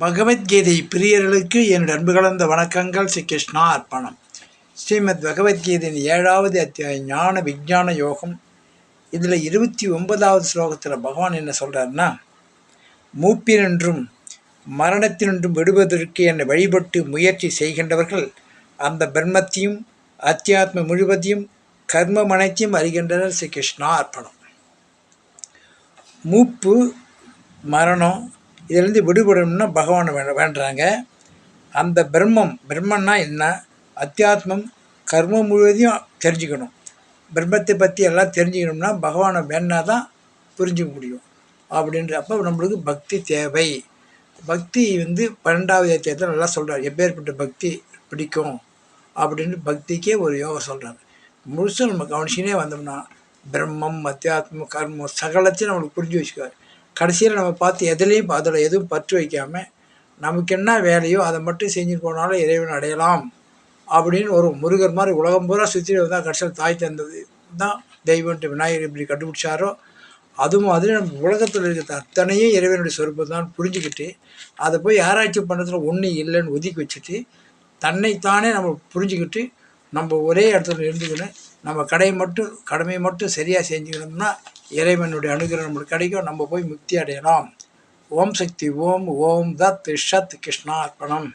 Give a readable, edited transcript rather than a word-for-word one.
பகவத்கீதை பிரியர்களுக்கு என் அன்பு கலந்த வணக்கங்கள். ஸ்ரீ கிருஷ்ணா அர்ப்பணம். ஸ்ரீமத் பகவத்கீதையின் 7வது அத்தியாயம் ஞான விஞ்ஞான யோகம். இதில் 29வது ஸ்லோகத்தில் பகவான் என்ன சொல்கிறாருன்னா, மூப்பினின்றும் மரணத்தினின்றும் விடுவதற்கு என்னை வழிபட்டு முயற்சி செய்கின்றவர்கள் அந்த பிரம்மத்தையும் அத்தியாத்ம முழுவதையும் கர்மம் அனைத்தையும் அறிகின்றனர். ஸ்ரீ கிருஷ்ணா அர்ப்பணம். மூப்பு, மரணம், இதிலேருந்து விடுபடணும்னா பகவானை வேண்டுறாங்க. அந்த பிரம்மன்னா என்ன, அத்தியாத்மம், கர்மம் முழுவதையும் தெரிஞ்சுக்கணும். பிரம்மத்தை பற்றி எல்லாம் தெரிஞ்சுக்கணும்னா பகவானை வேணா தான் புரிஞ்சுக்க முடியும். அப்படின்ற அப்போ நம்மளுக்கு பக்தி தேவை. பக்தி 12வது அத்தியாயத்தில் நல்லா சொல்கிறார், எப்பேற்பட்ட பக்தி பிடிக்கும் அப்படின்னு பக்திக்கே ஒரு யோகம் சொல்கிறார். முழுசும் நம்ம கவனிச்சுனே வந்தோம்னா பிரம்மம், அத்தியாத்மம், கர்மம் சகலத்தையும் நம்மளுக்கு புரிஞ்சு வச்சுக்குவார். கடைசியில் நம்ம பார்த்து அதில் எதுவும் பற்று வைக்காமல் நமக்கு என்ன வேலையோ அதை மட்டும் செஞ்சுட்டு போனாலும் இறைவன் அடையலாம் அப்படின்னு ஒரு முருகர் மாதிரி உலகம் பூரா சுற்றி தான் கடைசியில் தாய் தந்தது தான் தெய்வன்ட்டு விநாயகர் எப்படி கண்டுபிடிச்சாரோ அது மாதிரி நம்ம உலகத்தில் இருக்கிற அத்தனையும் இறைவனுடைய சொரூபம் தான் புரிஞ்சுக்கிட்டு அதை போய் ஆராய்ச்சி பண்ணுறதுல ஒன்றும் இல்லைன்னு ஒதுக்கி வச்சுட்டு தன்னைத்தானே நம்ம புரிஞ்சுக்கிட்டு நம்ம ஒரே இடத்துல இருந்துக்கணும். நம்ம கடமையை மட்டும் சரியாக செஞ்சுக்கணும்னா இறைவனுடைய அனுகிரகம் நம்மளுக்கு கிடைக்கும். நம்ம போய் முக்தி அடையலாம். ஓம் சக்தி ஓம். ஓம் தத் ஷத். கிருஷ்ணா அர்ப்பணம்.